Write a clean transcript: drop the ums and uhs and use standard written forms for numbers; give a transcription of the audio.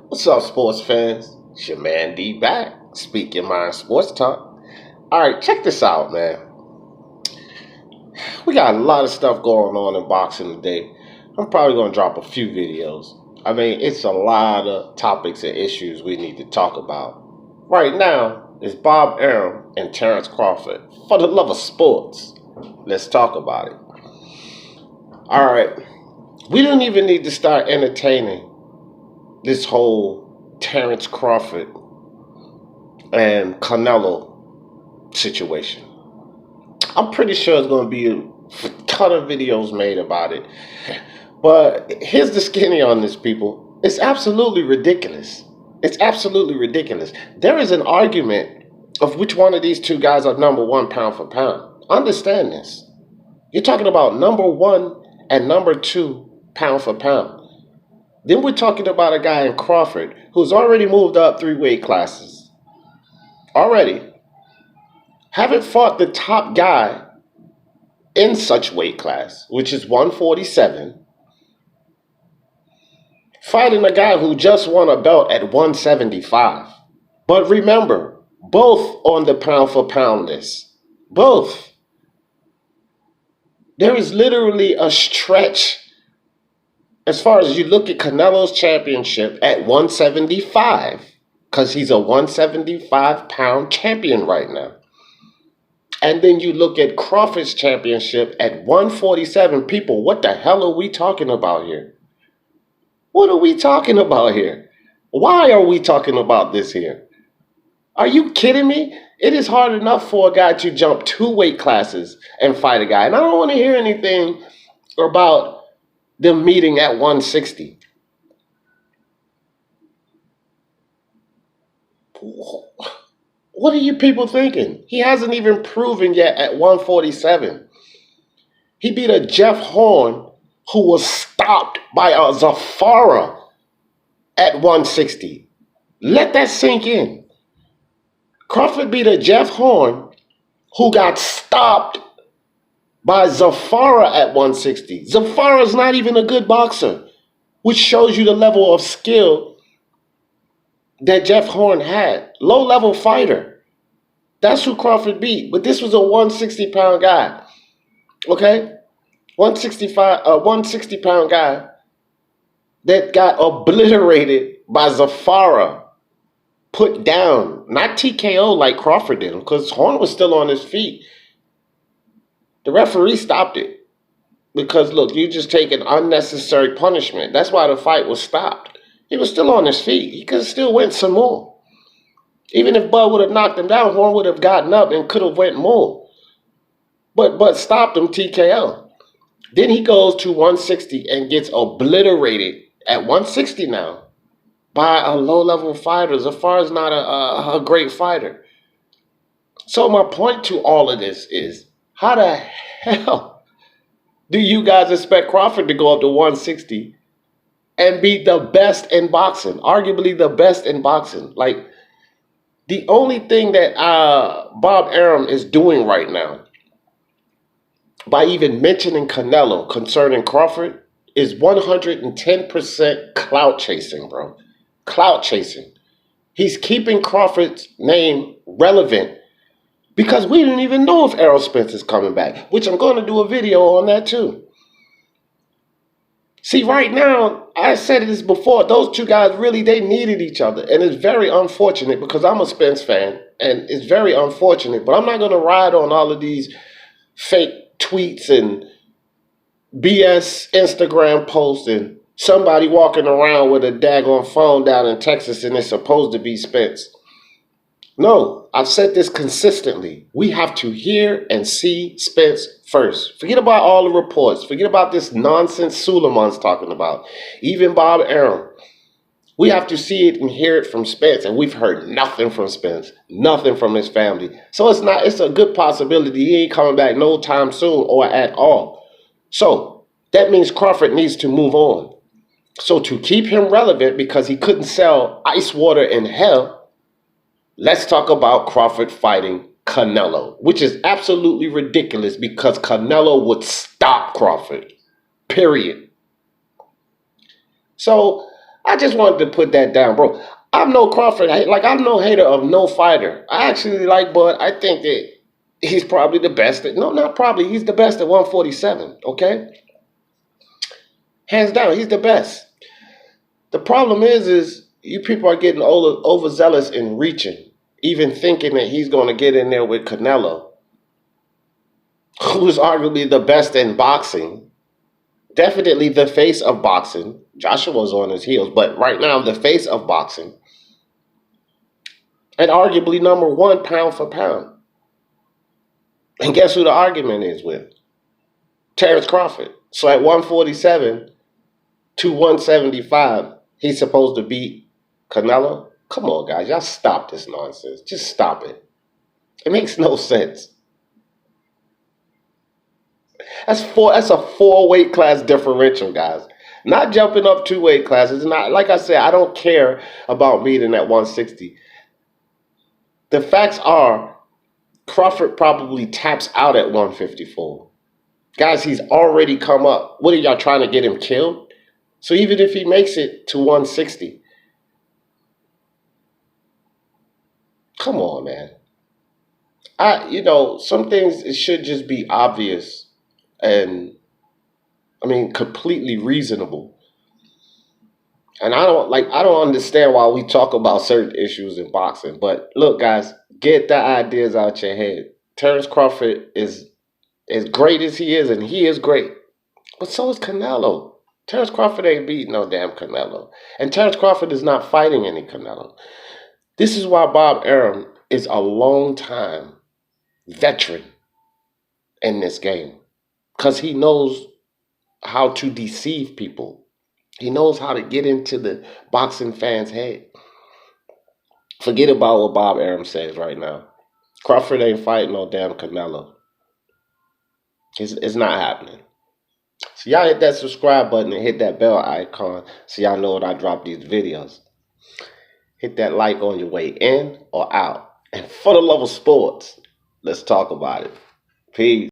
What's up, sports fans? It's your man D back, speaking mind sports talk. All right, check this out, man. We got a lot of stuff going on in boxing today. I'm probably going to drop a few videos. I mean, it's a lot of topics and issues we need to talk about. Right now, it's Bob Arum and Terrence Crawford. For the love of sports, let's talk about it. All right, we don't even need to start entertaining this whole Terrence Crawford and Canelo situation. I'm pretty sure there's going to be a ton of videos made about it. But here's the skinny on this, people. It's absolutely ridiculous. It's absolutely ridiculous. There is an argument of which one of these two guys are number one pound for pound. Understand this. You're talking about number one and number two pound for pound. Then we're talking about a guy in Crawford who's already moved up 3 weight classes. Already. Haven't fought the top guy in such weight class, which is 147. Fighting a guy who just won a belt at 175. But remember, both on the pound for pound list. Both. There is literally a stretch as far as you look at Canelo's championship at 175, because he's a 175-pound champion right now. And then you look at Crawford's championship at 147. People, what the hell are we talking about here? What are we talking about here? Why are we talking about this here? Are you kidding me? It is hard enough for a guy to jump 2 weight classes and fight a guy. And I don't want to hear anything about them meeting at 160. What are you people thinking? He hasn't even proven yet at 147. He beat a Jeff Horn who was stopped by a Zafara at 160. Let that sink in. Crawford beat a Jeff Horn who got stopped by Zafara at 160. Zafara's not even a good boxer, which shows you the level of skill that Jeff Horn had. Low-level fighter. That's who Crawford beat. But this was a 160-pound guy. Okay? 160-pound guy that got obliterated by Zafara. Put down. Not TKO like Crawford did, because Horn was still on his feet. The referee stopped it because, look, you just taking unnecessary punishment. That's why the fight was stopped. He was still on his feet. He could have still went some more. Even if Bud would have knocked him down, Horn would have gotten up and could have went more. But stopped him TKO. Then he goes to 160 and gets obliterated at 160 now by a low-level fighter. Zafar's not a great fighter. So my point to all of this is, how the hell do you guys expect Crawford to go up to 160 and be the best in boxing? Arguably the best in boxing. Like, the only thing that Bob Arum is doing right now, by even mentioning Canelo concerning Crawford, is 110% clout chasing, bro. Clout chasing. He's keeping Crawford's name relevant, because we didn't even know if Spence is coming back, which I'm going to do a video on that too. See, right now, I said this before, those two guys really, they needed each other. And it's very unfortunate, because I'm a Spence fan, and it's very unfortunate, but I'm not going to ride on all of these fake tweets and BS Instagram posts and somebody walking around with a daggone phone down in Texas and it's supposed to be Spence. No, I've said this consistently. We have to hear and see Spence first. Forget about all the reports. Forget about this nonsense Suleiman's talking about. Even Bob Arum. We have to see it and hear it from Spence. And we've heard nothing from Spence. Nothing from his family. So it's a good possibility he ain't coming back no time soon or at all. So that means Crawford needs to move on. So to keep him relevant, because he couldn't sell ice water in hell, let's talk about Crawford fighting Canelo, which is absolutely ridiculous, because Canelo would stop Crawford, period. So I just wanted to put that down, bro. I'm no Crawford. Like I'm no hater of no fighter. I actually like Bud. I think that he's probably the best. No, not probably. He's the best at 147. Okay, hands down, he's the best. The problem is you people are getting overzealous in reaching, even thinking that he's going to get in there with Canelo, who's arguably the best in boxing. Definitely the face of boxing. Joshua's on his heels, but right now the face of boxing, and arguably number one pound for pound. And guess who the argument is with? Terrence Crawford. So at 147 to 175, he's supposed to beat Canelo? Come on, guys. Y'all stop this nonsense. Just stop it. It makes no sense. That's a 4 weight class differential, guys. Not jumping up 2 weight classes. Not like I said, I don't care about meeting at 160. The facts are Crawford probably taps out at 154. Guys, he's already come up. What are y'all trying to get him killed? So even if he makes it to 160, come on, man. Some things it should just be obvious and completely reasonable. And I don't understand why we talk about certain issues in boxing. But look, guys, get the ideas out your head. Terrence Crawford is as great as he is, and he is great. But so is Canelo. Terrence Crawford ain't beating no damn Canelo. And Terrence Crawford is not fighting any Canelo. This is why Bob Arum is a long time veteran in this game. Because he knows how to deceive people. He knows how to get into the boxing fans' head. Forget about what Bob Arum says right now. Crawford ain't fighting no damn Canelo. It's not happening. So y'all hit that subscribe button and hit that bell icon so y'all know when I drop these videos. Hit that like on your way in or out. And for the love of sports, let's talk about it. Peace.